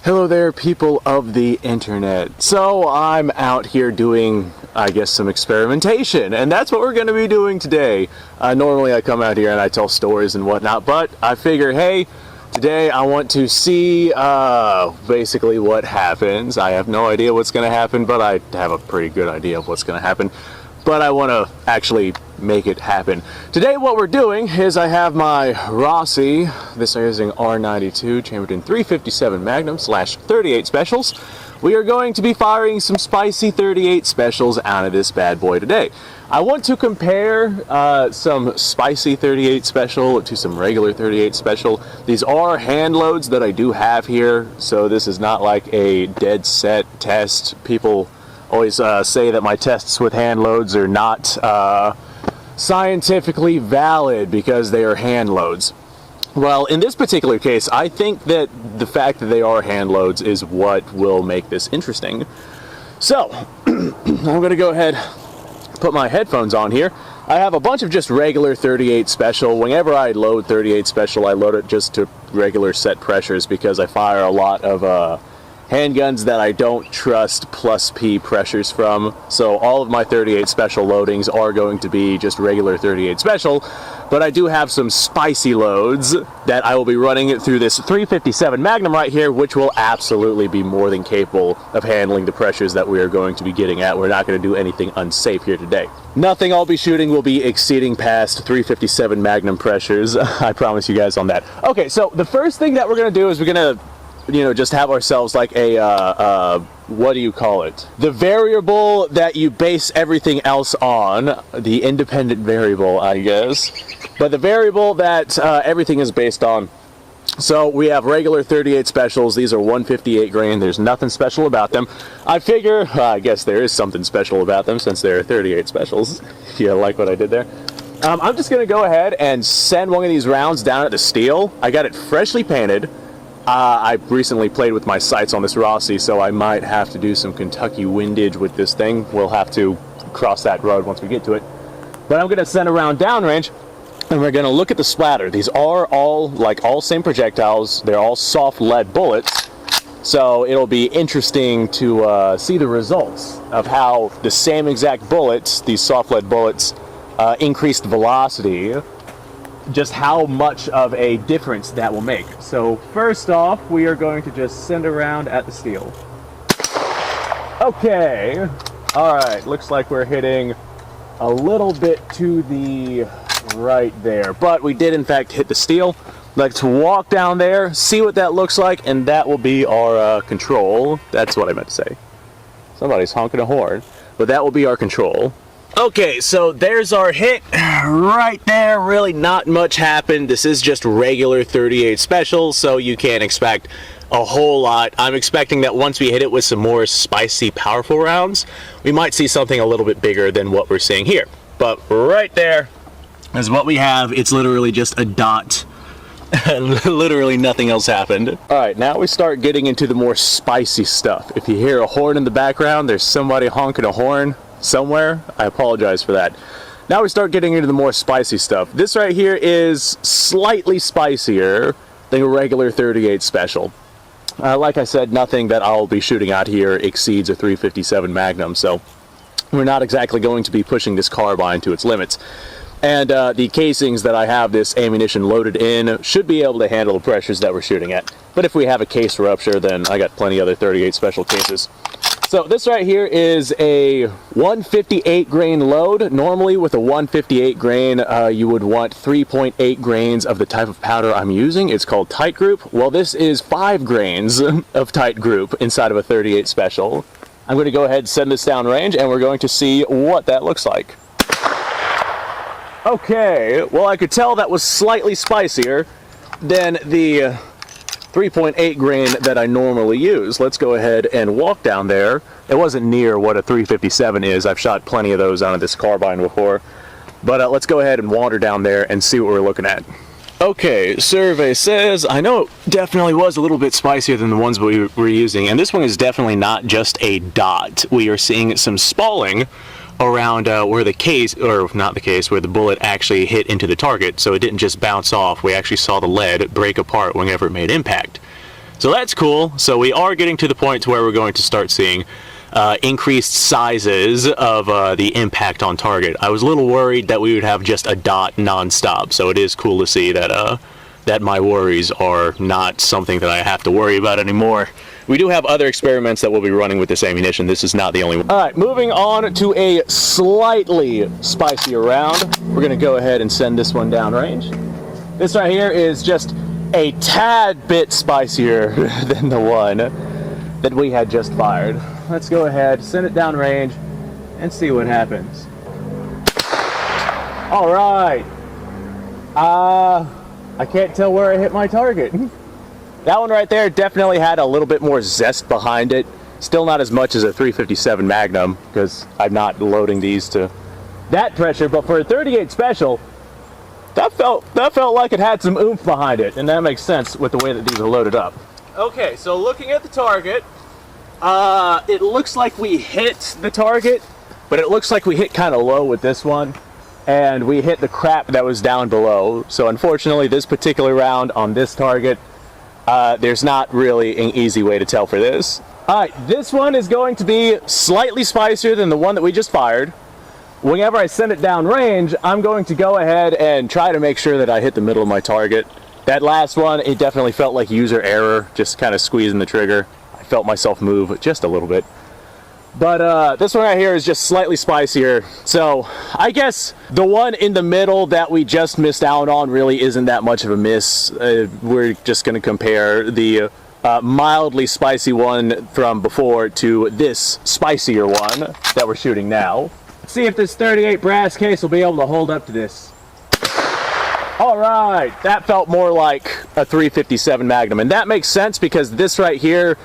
Hello there, people of the internet. So I'm out here doing, I guess, some experimentation, and that's what we're going to be doing today. Normally I come out here and I tell stories and whatnot, but I figure, hey, today I want to see basically what happens. I have no idea what's going to happen, but I have a pretty good idea of what's going to happen. But I want to actually make it happen. Today what we're doing is I have my Rossi, this is an R92 chambered in 357 Magnum /38 specials. We are going to be firing some spicy 38 specials out of this bad boy today. I want to compare some spicy 38 special to some regular 38 special. These are hand loads that I do have here, so this is not like a dead set test. People always say that my tests with hand loads are not scientifically valid because they are hand loads. Well, in this particular case, I think that the fact that they are hand loads is what will make this interesting. So, I'm going to go ahead, put my headphones on here. I have a bunch of just regular 38 special. Whenever I load 38 special, I load it just to regular set pressures because I fire a lot of handguns that I don't trust plus P pressures from. So all of my 38 special loadings are going to be just regular 38 special, but I do have some spicy loads that I will be running it through this 357 Magnum right here, which will absolutely be more than capable of handling the pressures that we are going to be getting at. We're not going to do anything unsafe here today. Nothing I'll be shooting will be exceeding past 357 Magnum pressures. I promise you guys on that. Okay, so the first thing that we're going to do is we're going to just have ourselves like a, what do you call it? The variable that you base everything else on, the independent variable, I guess. But the variable that everything is based on. So we have regular 38 specials. These are 158 grain. There's nothing special about them. I figure, I guess there is something special about them since they're 38 specials. You like what I did there? I'm just going to go ahead and send one of these rounds down at the steel. I got it freshly painted. I recently played with my sights on this Rossi, so I might have to do some Kentucky windage with this thing. We'll have to cross that road once we get to it. But I'm going to send a round downrange, and we're going to look at the splatter. These are all same projectiles. They're all soft lead bullets, so it'll be interesting to see the results of how the same exact bullets, these soft lead bullets, increased velocity. Just how much of a difference that will make. So first off, we are going to just send a round at the steel. Okay, all right, looks like we're hitting a little bit to the right there, but we did in fact hit the steel. Let's walk down there, see what that looks like, and that will be our control. That's what I meant to say. Somebody's honking a horn, but that will be our control. Okay, so there's our hit right there. Really not much happened. This is just regular 38 special, so you can't expect a whole lot. I'm expecting that once we hit it with some more spicy, powerful rounds, we might see something a little bit bigger than what we're seeing here. But right there is what we have. It's literally just a dot. Literally nothing else happened. Alright, now we start getting into the more spicy stuff. If you hear a horn in the background, there's somebody honking a horn somewhere. I apologize for that. Now we start getting into the more spicy stuff. This right here is slightly spicier than a regular 38 special. Like I said, nothing that I'll be shooting out here exceeds a 357 Magnum, so we're not exactly going to be pushing this carbine to its limits. And the casings that I have this ammunition loaded in should be able to handle the pressures that we're shooting at. But if we have a case rupture, then I got plenty other 38 special cases. So this right here is a 158 grain load. Normally with a 158 grain, you would want 3.8 grains of the type of powder I'm using. It's called tight group. Well, this is 5 grains of tight group inside of a 38 special. I'm going to go ahead and send this down range, and we're going to see what that looks like. Okay, well, I could tell that was slightly spicier than the 3.8 grain that I normally use. Let's go ahead and walk down there. It wasn't near what a 357 is. I've shot plenty of those out of this carbine before. But let's go ahead and wander down there and see what we're looking at. Okay, survey says, I know it definitely was a little bit spicier than the ones we were using, and this one is definitely not just a dot. We are seeing some spalling around where the case, or not the case, where the bullet actually hit into the target, so it didn't just bounce off. We actually saw the lead break apart whenever it made impact. So that's cool. So we are getting to the point to where we're going to start seeing increased sizes of the impact on target. I was a little worried that we would have just a dot nonstop, so it is cool to see that that my worries are not something that I have to worry about anymore. We do have other experiments that we'll be running with this ammunition. This is not the only one. All right, moving on to a slightly spicier round. We're gonna go ahead and send this one down range. This right here is just a tad bit spicier than the one that we had just fired. Let's go ahead, send it down range, and see what happens. All right. I can't tell where I hit my target. That one right there definitely had a little bit more zest behind it. Still not as much as a 357 Magnum, because I'm not loading these to that pressure, but for a 38 Special, that felt like it had some oomph behind it, and that makes sense with the way that these are loaded up. Okay, so looking at the target, it looks like we hit the target, but it looks like we hit kind of low with this one, and we hit the crap that was down below. So unfortunately, this particular round on this target, there's not really an easy way to tell for this. All right, this one is going to be slightly spicier than the one that we just fired. Whenever I send it down range, I'm going to go ahead and try to make sure that I hit the middle of my target. That last one, it definitely felt like user error, just kind of squeezing the trigger. I felt myself move just a little bit. But this one right here is just slightly spicier. So I guess the one in the middle that we just missed out on really isn't that much of a miss. We're just going to compare the mildly spicy one from before to this spicier one that we're shooting now. Let's see if this 38 brass case will be able to hold up to this. All right, that felt more like a 357 Magnum, and that makes sense because this right here,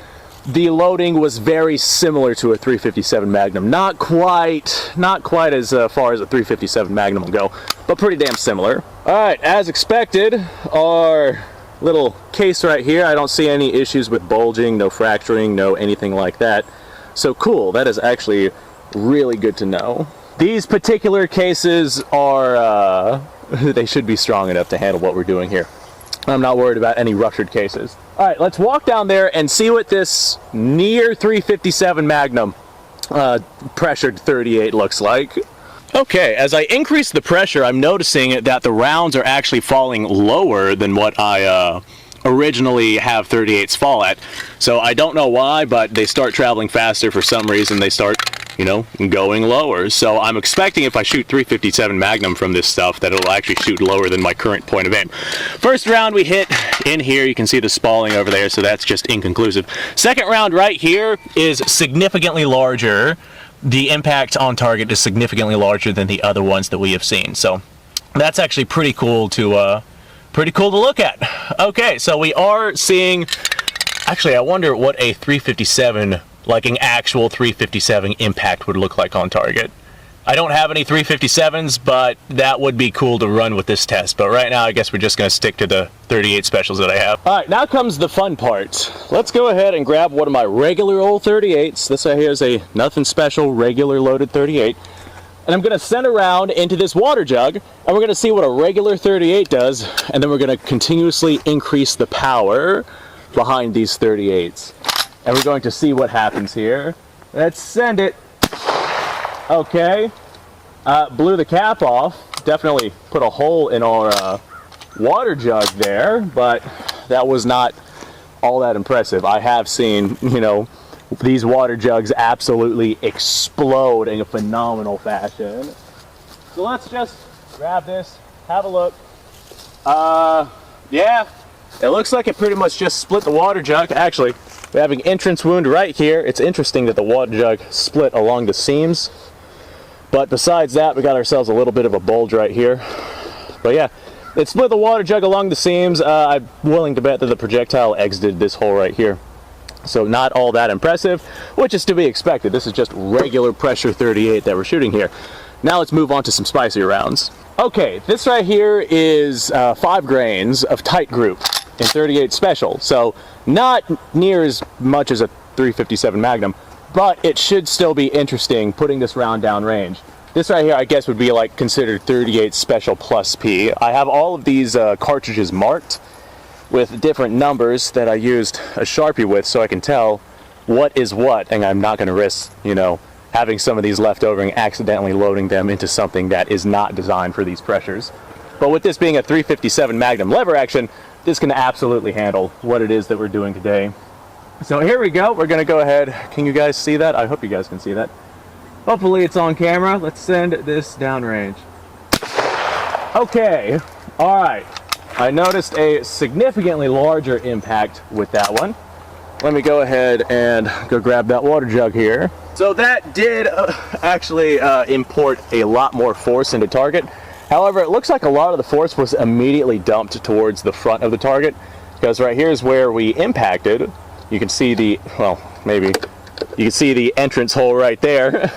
the loading was very similar to a 357 Magnum. Not quite as far as a 357 Magnum will go, but pretty damn similar. All right, as expected, our little case right here, I don't see any issues with bulging, no fracturing, no anything like that. So cool, that is actually really good to know. These particular cases are, they should be strong enough to handle what we're doing here. I'm not worried about any ruptured cases. All right, let's walk down there and see what this near 357 Magnum pressured 38 looks like. Okay, as I increase the pressure, I'm noticing that the rounds are actually falling lower than what I originally have 38s fall at. So I don't know why, but they start traveling faster. For some reason, they start, you know, going lower. So I'm expecting if I shoot 357 Magnum from this stuff that it'll actually shoot lower than my current point of aim. First round we hit in here, you can see the spalling over there, so that's just inconclusive. Second round right here is significantly larger. The impact on target is significantly larger than the other ones that we have seen. So that's actually pretty cool to look at. Okay, so we are seeing, actually I wonder what a 357, like an actual 357 impact would look like on target. I don't have any 357s, but that would be cool to run with this test. But right now I guess we're just going to stick to the 38 specials that I have. All right, now comes the fun part. Let's go ahead and grab one of my regular old 38s. This right here is a nothing special, regular loaded 38. And I'm going to send around into this water jug, and we're going to see what a regular 38 does, and then we're going to continuously increase the power behind these 38s. And we're going to see what happens here. Let's send it. Okay. Blew the cap off. Definitely put a hole in our water jug there, but that was not all that impressive. I have seen, you know, these water jugs absolutely explode in a phenomenal fashion. So let's just grab this, have a look. Yeah, it looks like it pretty much just split the water jug. Actually, we have an entrance wound right here. It's interesting that the water jug split along the seams. But besides that, we got ourselves a little bit of a bulge right here. But yeah, it split the water jug along the seams. I'm willing to bet that the projectile exited this hole right here. So not all that impressive, which is to be expected. This is just regular pressure 38 that we're shooting here. Now let's move on to some spicier rounds. Okay, this right here is 5 grains of tight group in 38 special. So not near as much as a 357 Magnum, but it should still be interesting putting this round down range. This right here, I guess, would be like considered 38 special plus P. I have all of these cartridges marked. with different numbers that I used a Sharpie with so I can tell what is what, and I'm not going to risk, you know, having some of these left over and accidentally loading them into something that is not designed for these pressures. But with this being a 357 Magnum lever action, this can absolutely handle what it is that we're doing today. So here we go. We're going to go ahead. Can you guys see that? I hope you guys can see that. Hopefully it's on camera. Let's send this downrange. Okay. All right. I noticed a significantly larger impact with that one. Let me go ahead and go grab that water jug here. So that did actually import a lot more force into target. However, it looks like a lot of the force was immediately dumped towards the front of the target, because right here is where we impacted. You can see the, well, maybe you can see the entrance hole right there.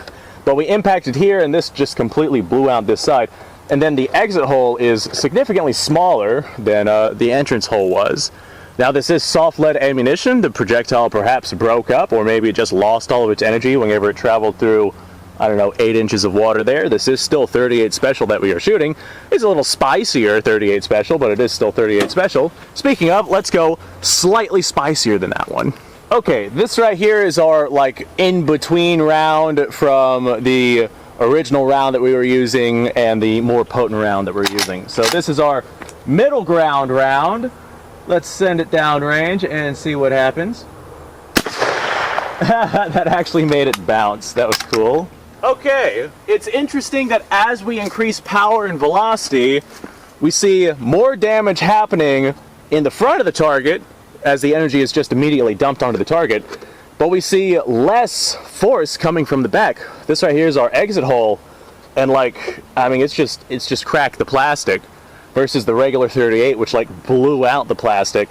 But we impacted here, and this just completely blew out this side. And then the exit hole is significantly smaller than the entrance hole was. Now this is soft lead ammunition. The projectile perhaps broke up, or maybe it just lost all of its energy whenever it traveled through, I don't know, 8 inches of water there. This is still 38 special that we are shooting. It's a little spicier 38 special, but it is still 38 special. Speaking of, let's go slightly spicier than that one. Okay, this right here is our like in-between round from the original round that we were using and the more potent round that we're using. So this is our middle ground round. Let's send it downrange and see what happens. That actually made it bounce. That was cool. Okay, it's interesting that as we increase power and velocity, we see more damage happening in the front of the target as the energy is just immediately dumped onto the target, but we see less force coming from the back. This right here is our exit hole, and like, I mean, it's just cracked the plastic versus the regular 38, which like blew out the plastic.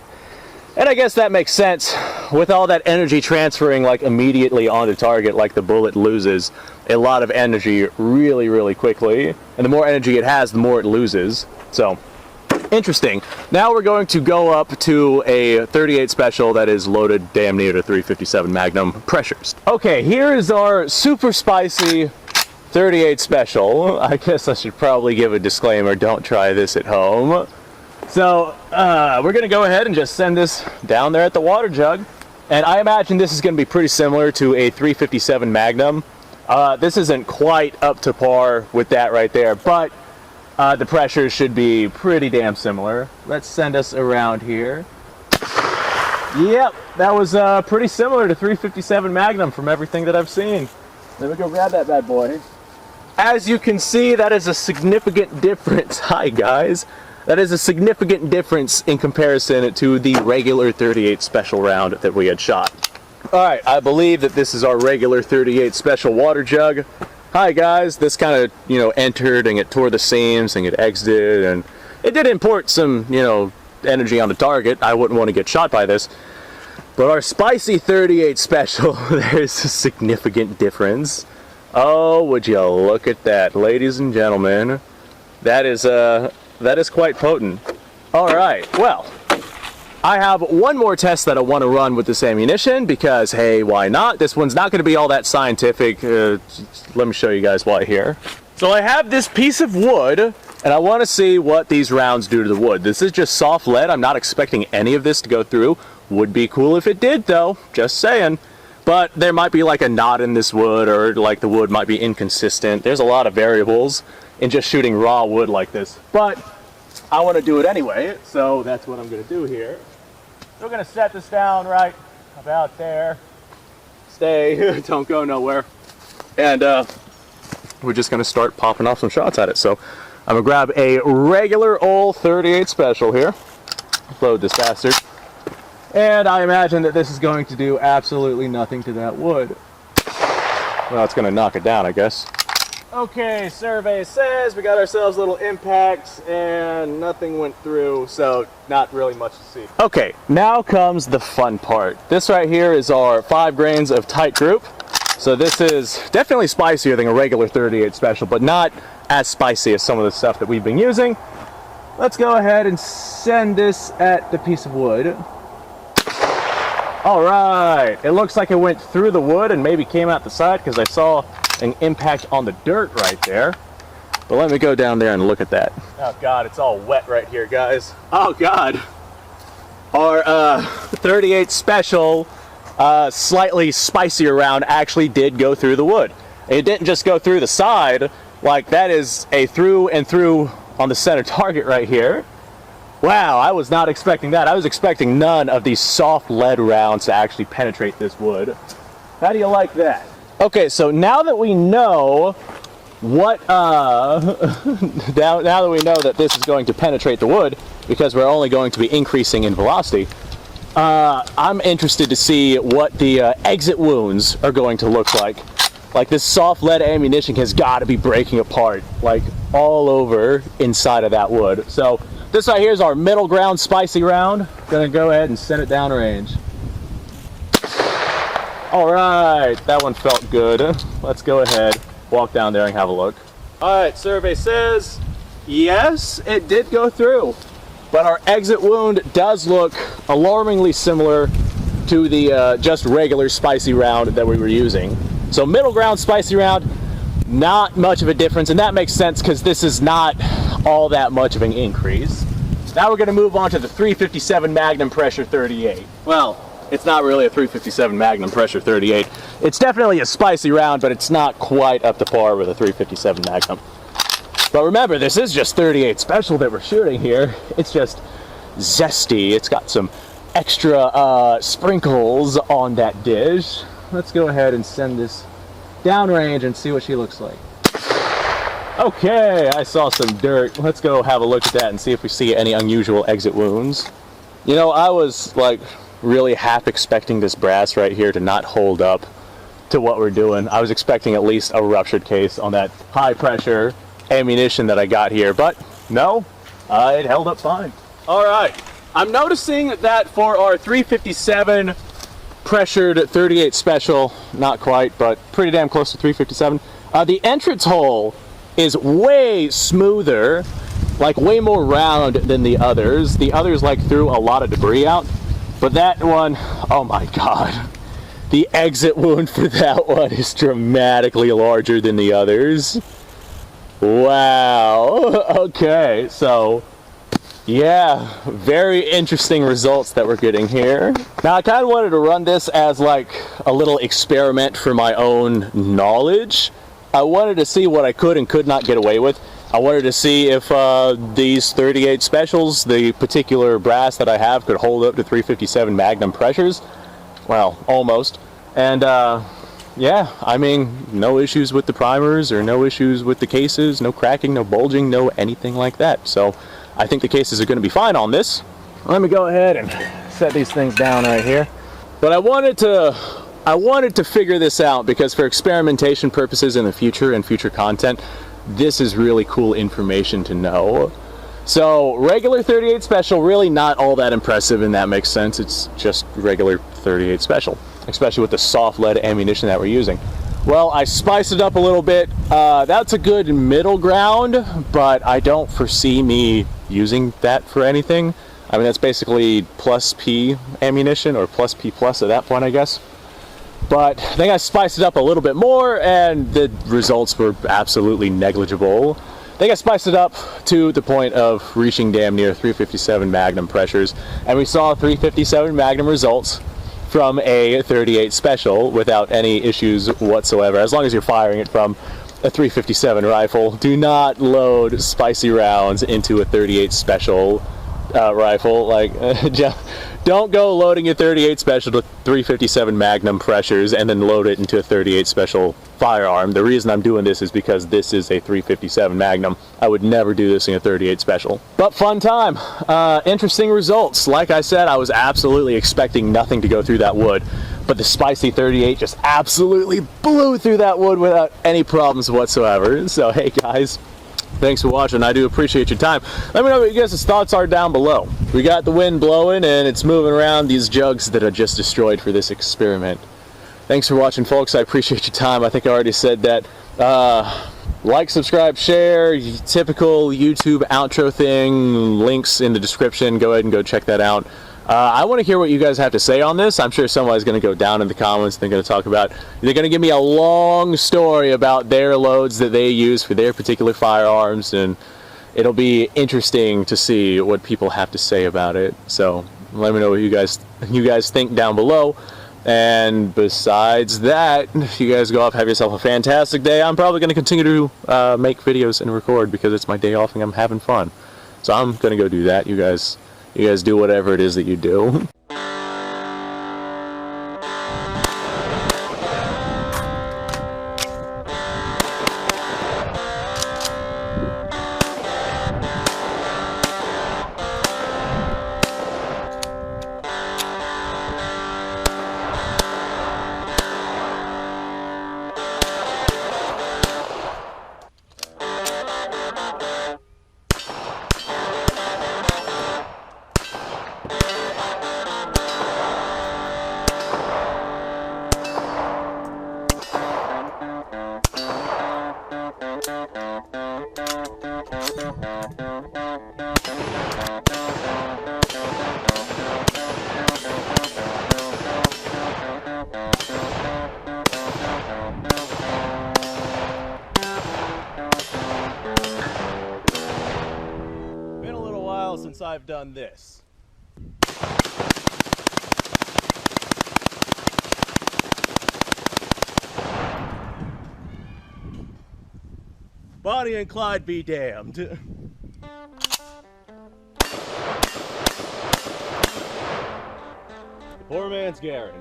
And I guess that makes sense. With all that energy transferring like immediately onto target, like the bullet loses a lot of energy really, really quickly. And the more energy it has, the more it loses. So, interesting. Now we're going to go up to a 38 special that is loaded damn near to 357 Magnum pressures. Okay, here is our super spicy 38 special. I guess I should probably give a disclaimer, don't try this at home. So we're going to go ahead and just send this down there at the water jug. And I imagine this is going to be pretty similar to a 357 Magnum. This isn't quite up to par with that right there, but the pressure should be pretty damn similar. Let's send us around here. Yep, that was pretty similar to 357 Magnum from everything that I've seen. Let me go grab that bad boy. As you can see, that is a significant difference. Hi guys. That is a significant difference in comparison to the regular 38 special round that we had shot. Alright, I believe that this is our regular 38 special water jug. Hi guys, this kind of, you know, entered and it tore the seams and it exited, and it did import some, you know, energy on the target. I wouldn't want to get shot by this. But our spicy 38 special, there's a significant difference. Oh, would you look at that, ladies and gentlemen. That is quite potent. Alright, well, I have one more test that I want to run with this ammunition because, hey, why not? This one's not going to be all that scientific. Let me show you guys why here. So I have this piece of wood, and I want to see what these rounds do to the wood. This is just soft lead. I'm not expecting any of this to go through. Would be cool if it did, though. Just saying. But there might be like a knot in this wood, or like the wood might be inconsistent. There's a lot of variables in just shooting raw wood like this. But I want to do it anyway, so that's what I'm going to do here. We're going to set this down right about there. Stay, don't go nowhere. And we're just going to start popping off some shots at it. So I'm going to grab a regular old 38 special here. Load this bastard. And I imagine that this is going to do absolutely nothing to that wood. Well, it's going to knock it down, I guess. Okay, survey says we got ourselves little impacts and nothing went through, so not really much to see. Okay, now comes the fun part. This right here is our 5 grains of tight group. So this is definitely spicier than a regular 38 special, but not as spicy as some of the stuff that we've been using. Let's go ahead and send this at the piece of wood. All right, it looks like it went through the wood and maybe came out the side because I saw an impact on the dirt right there. But let me go down there and look at that. Oh God, it's all wet right here, guys. Oh God. our 38 Special slightly spicier round actually did go through the wood. It didn't just go through the side, like that is a through and through on the center target right here. Wow, I was not expecting that. I was expecting none of these soft lead rounds to actually penetrate this wood. How do you like that? Okay, so now that we know what, now that we know that this is going to penetrate the wood, because we're only going to be increasing in velocity, I'm interested to see what the exit wounds are going to look like. Like, this soft lead ammunition has got to be breaking apart, like, all over inside of that wood. So this right here is our middle ground spicy round. Gonna go ahead and send it down range. All right, that one felt good. Let's go ahead, walk down there and have a look. All right, survey says, yes, it did go through. But our exit wound does look alarmingly similar to the just regular spicy round that we were using. So middle ground spicy round, not much of a difference, and that makes sense because this is not all that much of an increase. Now we're going to move on to the 357 Magnum Pressure 38. Well, it's not really a 357 Magnum Pressure 38. It's definitely a spicy round, but it's not quite up to par with a 357 Magnum. But remember, this is just 38 Special that we're shooting here. It's just zesty. It's got some extra sprinkles on that dish. Let's go ahead and send this downrange and see what she looks like. Okay, I saw some dirt. Let's go have a look at that and see if we see any unusual exit wounds. You know, I was like really half expecting this brass right here to not hold up to what we're doing. I was expecting at least a ruptured case on that high pressure ammunition that I got here, but no, it held up fine. All right, I'm noticing that for our 357 pressured 38 Special, not quite, but pretty damn close to 357, the entrance hole is way smoother, like way more round than the others. The others like threw a lot of debris out, but that one, oh my god, the exit wound for that one is dramatically larger than the others. Wow. Okay, so yeah, very interesting results that we're getting here. Now I kind of wanted to run this as like a little experiment for my own knowledge. I wanted to see what I could and could not get away with. I wanted to see if these 38 Specials, the particular brass that I have, could hold up to 357 Magnum pressures. Well, almost. And yeah, I mean, no issues with the primers or no issues with the cases, no cracking, no bulging, no anything like that. So I think the cases are going to be fine on this. Let me go ahead and set these things down right here. But I wanted to figure this out because for experimentation purposes in the future and future content, this is really cool information to know. So regular 38 Special, really not all that impressive, and that makes sense. It's just regular 38 Special, especially with the soft lead ammunition that we're using. Well, I spiced it up a little bit. That's a good middle ground, but I don't foresee me using that for anything. I mean, that's basically plus P ammunition, or plus P plus at that point, I guess. But I think I spiced it up a little bit more, and the results were absolutely negligible. I think I spiced it up to the point of reaching damn near 357 Magnum pressures, and we saw 357 Magnum results from a 38 Special without any issues whatsoever, as long as you're firing it from a 357 rifle. Do not load spicy rounds into a 38 Special rifle. Like, don't go loading your 38 Special to 357 Magnum pressures and then load it into a 38 Special firearm. The reason I'm doing this is because this is a 357 Magnum. I would never do this in a 38 Special. But fun time. Interesting results. Like I said, I was absolutely expecting nothing to go through that wood, but the spicy 38 just absolutely blew through that wood without any problems whatsoever. So hey guys, thanks for watching. I do appreciate your time. Let me know what you guys' thoughts are down below. We got the wind blowing and it's moving around these jugs that I just destroyed for this experiment. Thanks for watching, folks. I appreciate your time. I think I already said that. Like, subscribe, share, typical YouTube outro thing. Links in the description. Go ahead and go check that out. I want to hear what you guys have to say on this. I'm sure somebody's going to go down in the comments. They're going to talk about, they're going to give me a long story about their loads that they use for their particular firearms, and it'll be interesting to see what people have to say about it. So Let me know what you guys think down below. And besides that, if you guys go off, have yourself a fantastic day. I'm probably going to continue to make videos and record because it's my day off and I'm having fun. So I'm going to go do that. You guys do whatever it is that you do. Since I've done this. Bonnie and Clyde be damned. The poor man's Garrett.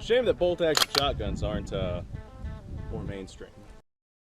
Shame that bolt-action shotguns aren't more mainstream.